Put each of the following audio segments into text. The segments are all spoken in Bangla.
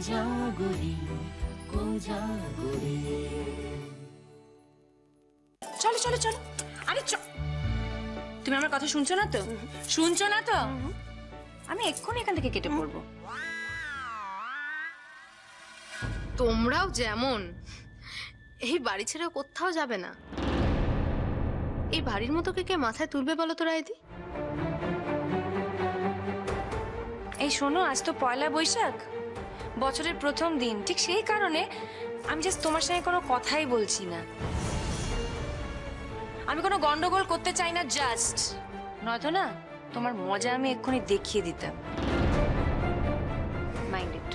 কোজাগরি কোজাগরি। চলো চলো চলো। আরে তুমি আমার কথা শুনছো না তো? শুনছো না তো? আমি এক্ষুনি এখান থেকে কেটে পড়বো। তোমরাও যেমন, এই বাড়ি ছেড়ে কোথাও যাবে না। এই বাড়ির মতো কে মাথায় তুলবে বলো তো রায়দি? এই শোনো, আজ তো পয়লা বৈশাখ, বছরের প্রথম দিন। ঠিক সেই কারণে আমি জাস্ট তোমার সঙ্গে কোনো কথাই বলছি না। আমি কোনো গন্ডগোল করতে চাই না, জাস্ট। নয়তো না তোমার মজা আমি এক্ষুনি দেখিয়ে দিতাম। Mind it.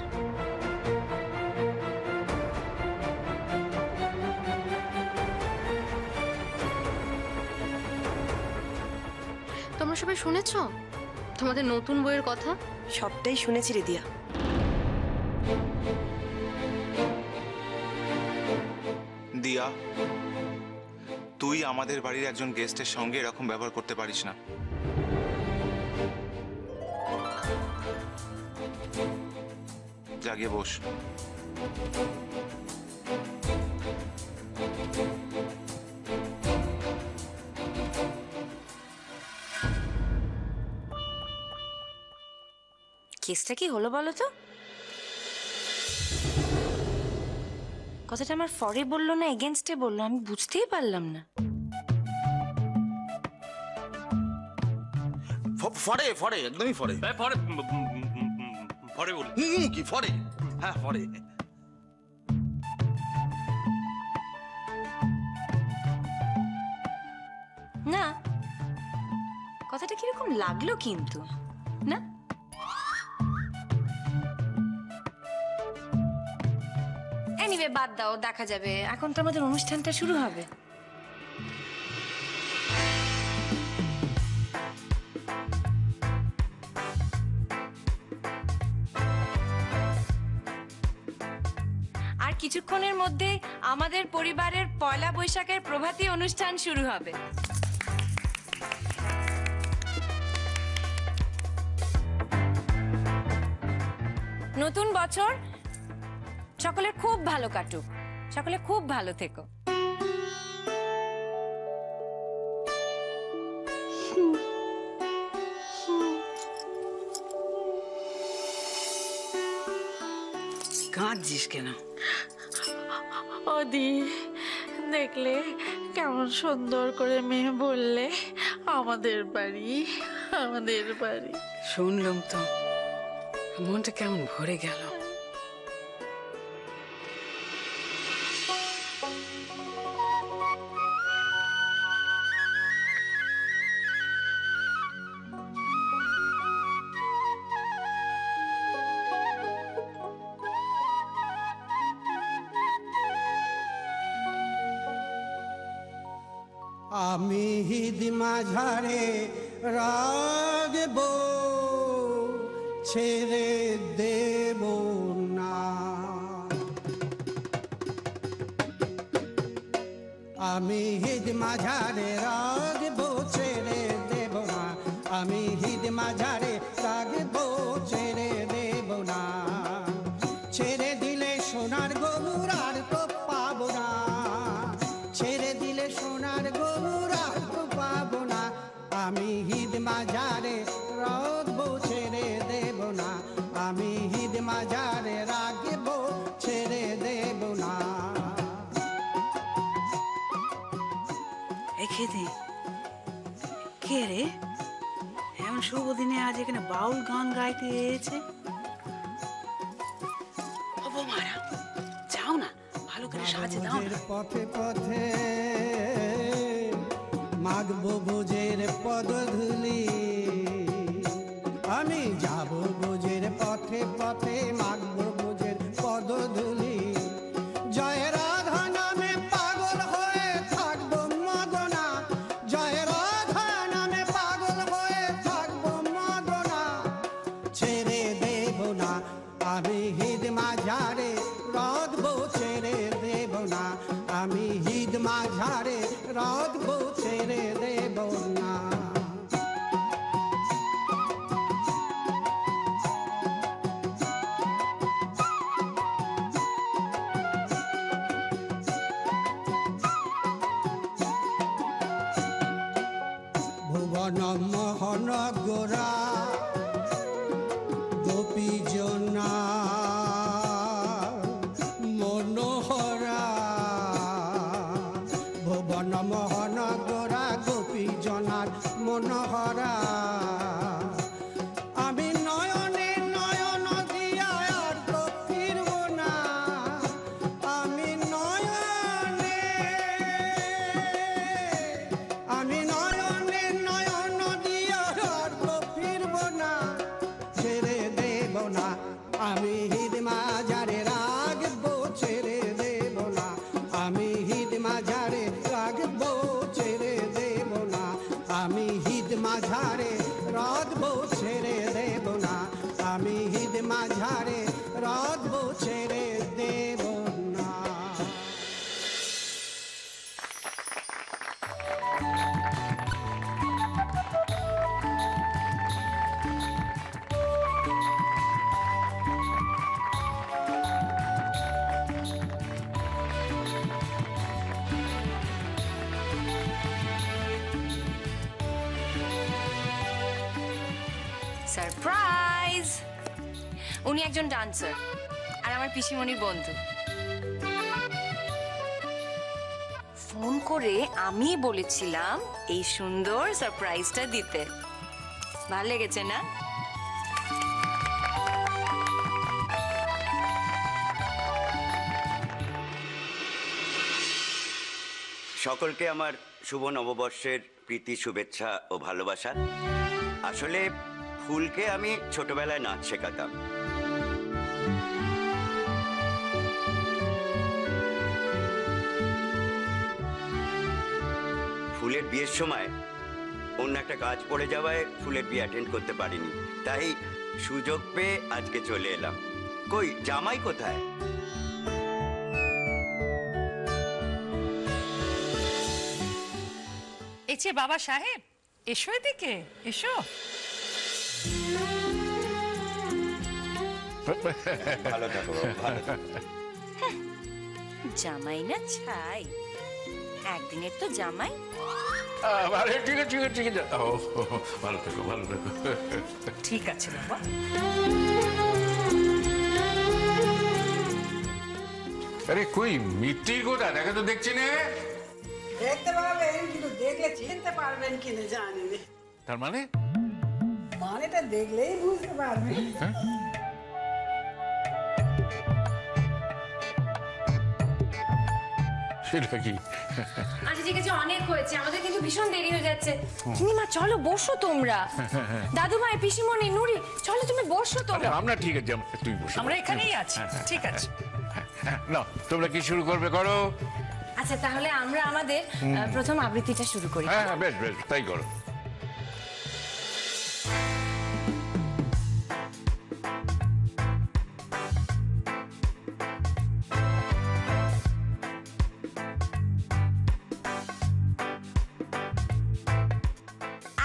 তোমরা সবাই শুনেছ তোমাদের নতুন বইয়ের কথা? সবটাই শুনেছি রে দিয়া। দিয়া, তুই আমাদের বাড়ির একজন গেস্টের সঙ্গে এরকম ব্যবহার করতে পারিস না। জাগিয়ে বস। কেসটা কি হলো বলো তো? কথাটা আমার ফরে বললো না এগেনস্টে বললো, আমি বুঝতেই পারলাম না। ফরে ফরে একদমই ফরে। ফরে ফরে বলে কি ফরে? হ্যাঁ ফরে। না, কথাটা কিরকম লাগলো কিন্তু, না? এনিওয়ে বাদ দাও, দেখা যাবে। এখন তো আমাদের অনুষ্ঠানটা শুরু হবে। আর কিছুক্ষণের মধ্যে আমাদের পরিবারের পয়লা বৈশাখের প্রভাতী অনুষ্ঠান শুরু হবে। নতুন বছর সকলের খুব ভালো কাটুক, সকলে খুব ভালো থেকো। কাঁদছিস কেন? ওদি দেখলে কেমন সুন্দর করে মেয়ে বললে আমাদের বাড়ি আমাদের বাড়ি। শুনলাম তো, মনটা কেমন ভরে গেল। আমি হিদ মাঝারে রাগব, ছেড়ে দেব না। আমি হিদ মাঝারে রাগব, ছেড়ে দেব না। আমি হিদ মাঝারে রাগব, ছেড়ে দেব না। ছেড়ে দিলে সোনার গরুর আর তো পাবো না। ছেড়ে দিলে সোনার গরুর আর তো পাবো না। আমি হিদ মাঝারে রাখবো, ছেড়ে দেব না। আমি হিদ মাঝারে রাখবো, ছেড়ে দেব না। খেতে কে রে এমন শুভ দিনে আজ এখানে বাউল গান গাইতে এসেছে? মারা যাও না, ভালো করে সাজে দাও না। পথে পথে মাগবো বোঝের পদধূলি। আমি যাব বোঝের পথে পথে, মাগবো বোঝের পদধূলি। জয় রাধা নামে পাগল হয়ে থাকবো মদনা। জয় রাধা নামে পাগল হয়ে থাকবো মদনা। ছেড়ে দেব না আমি হিদ মাঝারে রাখবো, ছেড়ে দেব না। আমি হিদ মাঝারে রাখবো, ছেড়ে দেব না। গোরা গোপী জনা মনোহরা ভুবন মোহন গোরা গোপী জনার মনোহরা আমি নয়নে নয়ন দিয়া আর তো ফিরব না আমি নয়নে নয়ন দিয়া আর তো ফিরব না ছেড়ে দেব না আমি হিদ মাঝারে রাখবো ছেড়ে দেব না আমি হিদ মাঝারে রাখবো ছেড়ে দেব না আমি হিদ মাঝারে রাখবো ছেড়ে দেব না আমি হিদ মাঝারে রাখবো ছেড়ে দেব না সারপ্রাইজ! উনি একজন ডান্সার আর আমার পিসিমণির বন্ধু। ফোন করে আমি বলেছিলাম এই সুন্দর সারপ্রাইজটা দিতে। ভালো লেগেছে না? সকলকে আমার শুভ নববর্ষের প্রীতি শুভেচ্ছা ও ভালোবাসা। আসলে ফুলকে আমি ছোটবেলায় নাচ শেখাতাম। ফুলের বিয়ের সময় অন্য একটা কাজ পড়ে যাওয়ায় ফুলের বিয়ে অ্যাটেন্ড করতে পারিনি, তাই সুযোগ পেয়ে আজকে চলে এলাম। কই জামাই কোথায়? এসে বাবা সাহেব, এসো এদিকে, এসো। ভালো থাকো, ভালো থাকো। জামাই না ছাই, একদিনের তো জামাই। ঠিক আছে ঠিক আছে ঠিক আছে। ও ভালো থাকো ভালো থাকো। ঠিক আছে বাবা। আরে কই মিত্তি কোথায়? দেখা তো দেখছি না। দেখতে পারবেন কিন্তু দেখলে চিনতে পারবেন কিনা জানি না। তার মানে মানেটা দেখলেই বুঝতে পারবেন। সেটা কি? আচ্ছা ঠিক আছে, অনেক হয়েছে, আমাদের কিন্তু ভীষণ দেরি হয়ে যাচ্ছে। মা চলো বসো তোমরা। দাদু ভাই, পিসিমণি, নুরি, চলো তুমি বসো তোমরা। আমরা ঠিক আছে, তুই বসো। আমরা এখানেই আছি, ঠিক আছে। না তোমরা কি শুরু করবে? করো। আচ্ছা তাহলে আমরা আমাদের প্রথম আবৃত্তিটা শুরু করি। হ্যাঁ বেশ বেশ, তাই করো।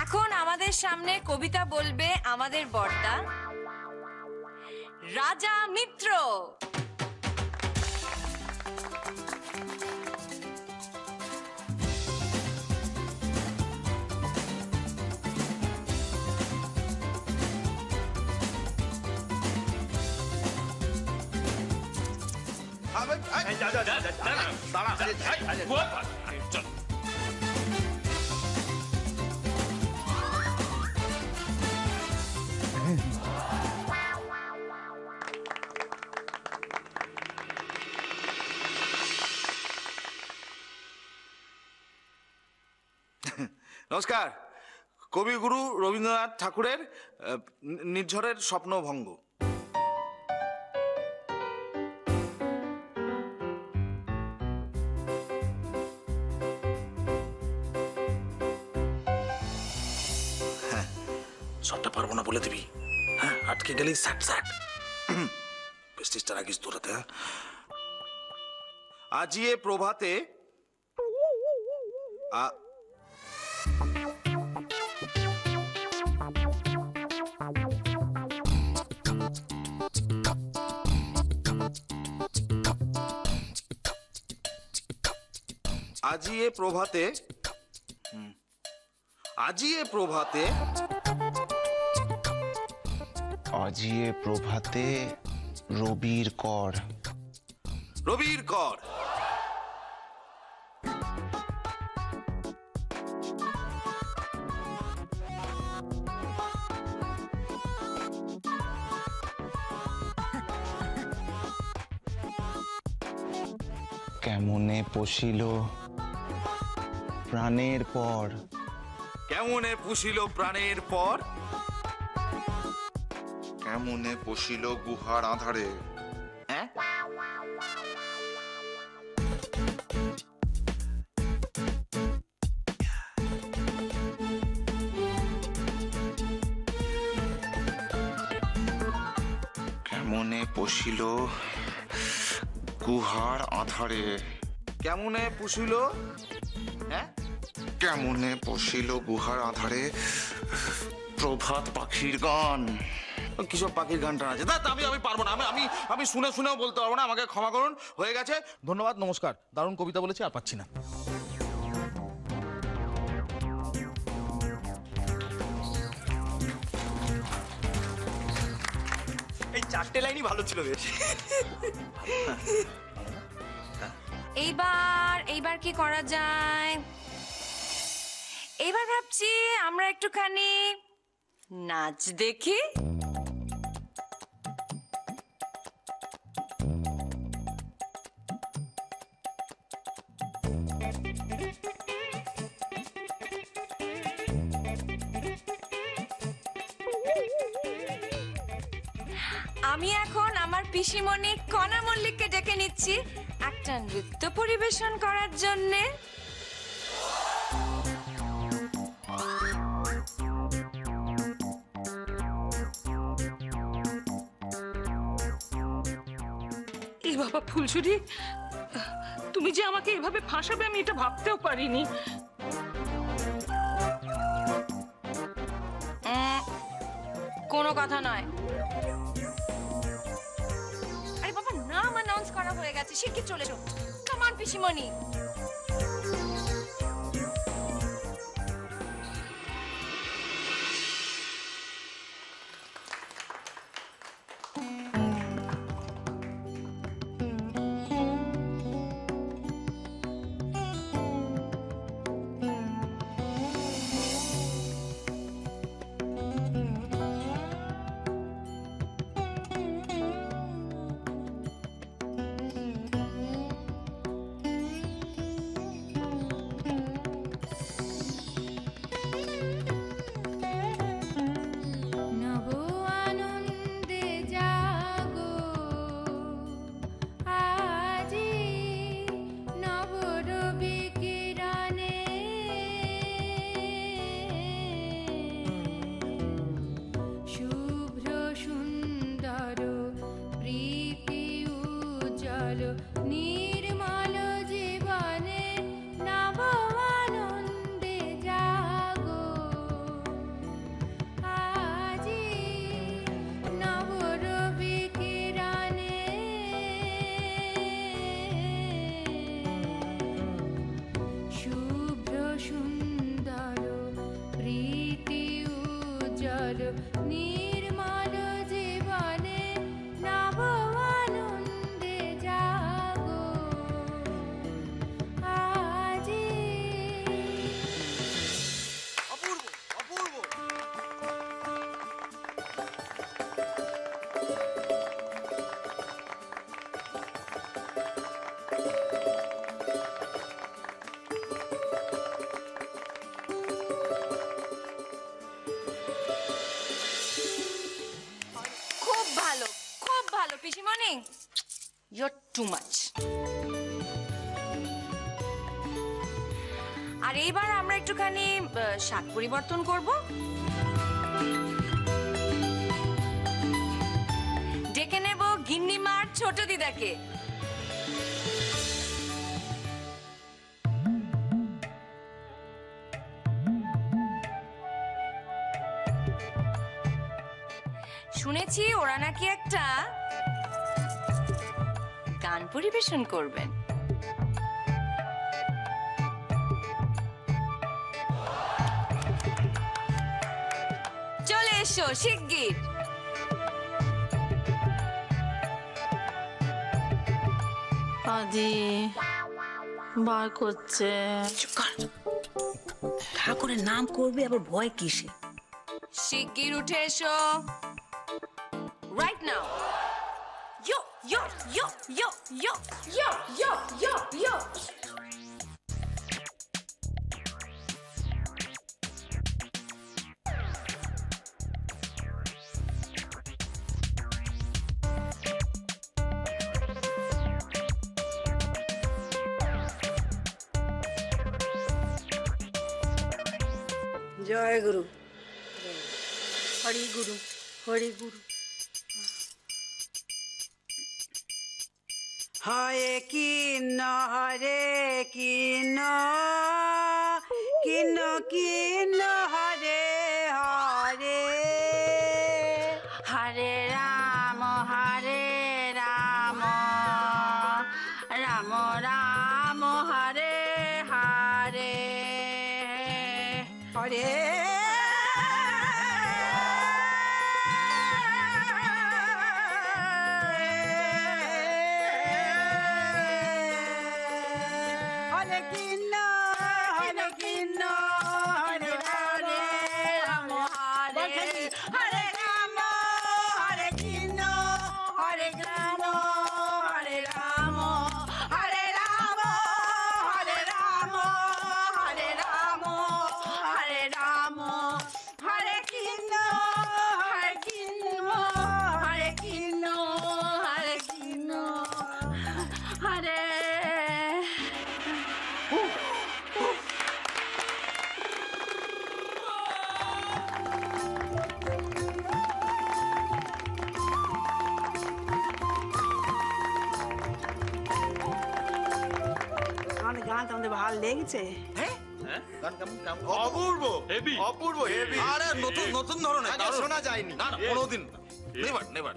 এখন আমাদের সামনে কবিতা বলবে আমাদের বর্দা রাজা মিত্র। নমস্কার। কবিগুরু রবীন্দ্রনাথ ঠাকুরের নির্ঝরের স্বপ্নভঙ্গ। হ্যাঁ, সবটা পারবো না বলে দিবি। হ্যাঁ, আটকে গেলেই স্যাট স্যাট। প্রেস্টিজটা রাখিস তোরাতে। আজিয়ে প্রভাতে আজিয়ে প্রভাতে বাজিয়ে প্রভাতে রবির কর। রবির কর। কেমনে পশিল প্রাণের পর। কেমনে পুষিল প্রাণের পর। কেমনে পশিল গুহার আধারে। হ্যাঁ, কেমনে পশিল গুহার আধারে। কেমনে পুষিল। হ্যাঁ, কেমনে পশিল গুহার আধারে প্রভাত পাখির গান। কিসব পাখির গান টান আছে? আমি পারবো না। আমি শুনেও বলতে পারবো না। আমাকে ক্ষমা করুন, হয়ে গেছে। ধন্যবাদ, নমস্কার। দারুণ কবিতা বলেছি, আর পাচ্ছি না। এই 4টে লাইনই ভালো ছিল বেশ। এইবার কি করা যায়? এইবার ভাবছি আমরা একটুখানি নাচ দেখি। আমি এখন আমার পিসিমণি কণা মল্লিককে ডেকে নিচ্ছি একটা নৃত্য পরিবেশন করার জন্যে। এই বাবা ফুলঝুরি, তুমি যে আমাকে এভাবে ফাঁসাবে আমি এটা ভাবতেও পারিনি। কোনো কথা নয়। আরে বাবা, নাম অ্যানাউন্স করা হয়ে গেছে, শিগগির চলে যাও। কাম অন পিসিমণি। পিসিমণি, you're too much. আর এইবার আমরা একটুখানি স্বাদ পরিবর্তন করব। ডেকে নেব গিন্নিমার ছোট দিদাকে। শুনেছি ওরা নাকি একটা গান পরিবেশন করবেন। চলে এসো শিগগির। আদি বার করছে। চুপ কর। ঠাকুরের নাম করবে আবার ভয় কিসে? শিগগির উঠে এসো, রাইট নাও। ইয়ো ইয়ো ইয়ো ইয়ো ইয়ো ইয়ো ইয়ো ইয়ো ইয়ো। জয় গুরু, হরি গুরু, হরি গুরু। হরে কৃষ্ণ হরে কৃষ্ণ, কৃষ্ণ কৃষ্ণ হরে হরে, হরে রাম রাম রাম হরে হরে, হরে গান তোমাদের ভালো লেগেছে? অপূর্ব, অপূর্ব, হেভি। আরে নতুন নতুন ধরনের, শোনা যায়নি। না না, কোনোদিন নেভার নেভার।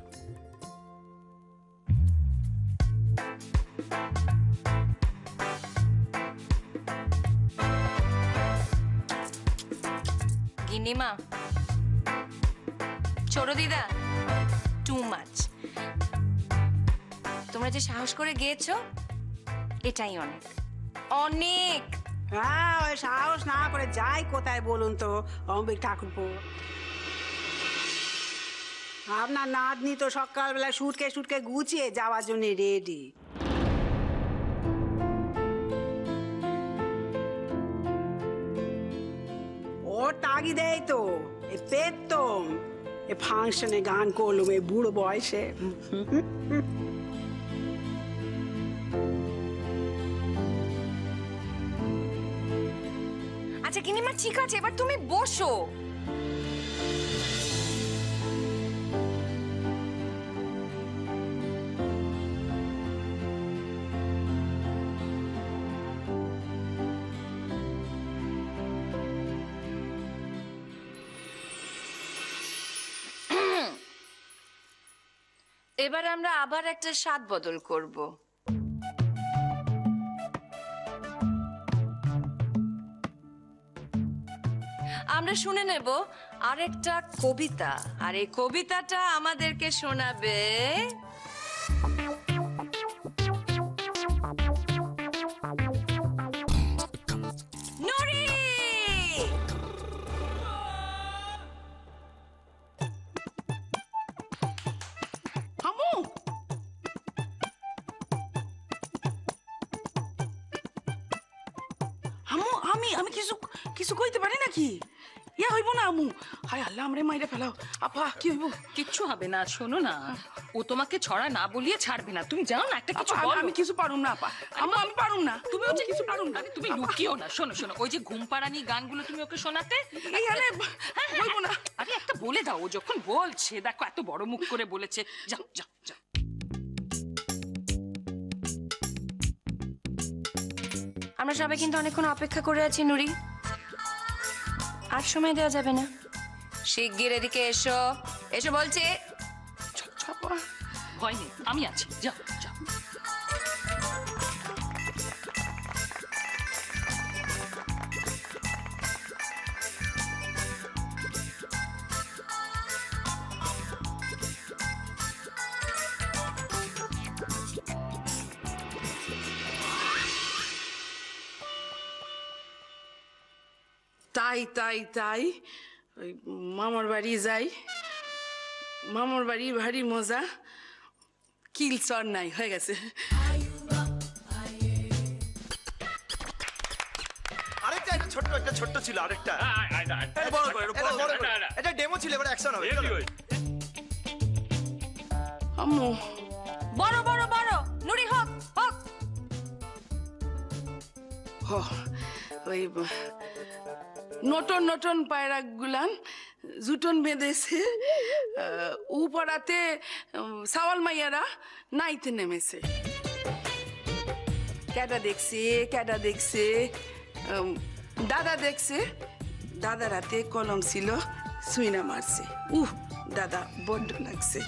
গিন্নিমা, ছোট দিদা, টু মাচ। তোমরা যে সাহস করে গিয়েছো এটাই অনেক অনেক। হ্যাঁ, ওই সাহস না করে যাই কোথায় বলুন তো অম্বিক ঠাকুরপো? আপনার নাতনি তো সকালবেলা সুটকে গুছিয়ে যাওয়ার জন্য রেডি। ওর তাগিদেই তো এই পেতম এ ফাংশনে গান করলুম এই বুড়ো বয়সে। আচ্ছা গিন্নিমা, ঠিক আছে, এবার তুমি বসো। এবার আমরা আবার একটা স্বাদ বদল করব। আমরা শুনে নেব আরেকটা কবিতা, আর এই কবিতাটা আমাদেরকে শোনাবে নুরি। হামু, হামু, আমি কিছু কিছু কইতে পারি নাকি? ইয়া হইব না আমু? হায় আল্লাহ, আমরে মাইরে ফেলাও। আপা কি হইব? কিচ্ছু হবে না, শোনো না, ও তোমাকে ছড়া না বলিয়ে ছাড়বে না। তুমি যাও না, একটা কিছু বলো। আমি কিছু পারুম না আপা, আমি পারুম না। তুমি ওকে কিছু পারুন না, তুমি লুকিও না। শোনো শোনো, ওই যে ঘুম পাড়ানি গানগুলো তুমি ওকে শোনাতে। এই আরে হইব না। আরে একটা বলে দাও, ও যখন বলছে, দেখো এত বড় মুখ করে বলেছে। যাও যাও যাও। আমরা সবাই কিন্তু অনেকক্ষণ অপেক্ষা করে আছি নুরি, আর সময় দেওয়া যাবে না। শিগগির এদিকে এসো, এসো বলছি। ভয় নেই, আমি আছি, যাও যাও। তাই তাই তাই ওই মামার বাড়ি যাই, মামার বাড়ি ভারী মজা, কিল চর নাই হয়ে গেছে। আরেকটা এটা ছোট্ট একটা ছোট্ট ছিল আরেকটা বড় করে এটা ডেমো ছিল এবার অ্যাকশন হবে। আম্মু বড় বড় বড় নুড়ি হোক হোক। ওই নটন নটন পায়রা গুলান জুটন বেঁধেছে, উপরাতে সাওয়াল মাইয়ারা নাইতে নেমেছে। ক্যাটা দেখছে, ক্যাটা দেখছে, দাদা দেখছে, দাদার হাতে কলম ছিল, সুইনা মারছে। দাদা বড্ড লাগছে।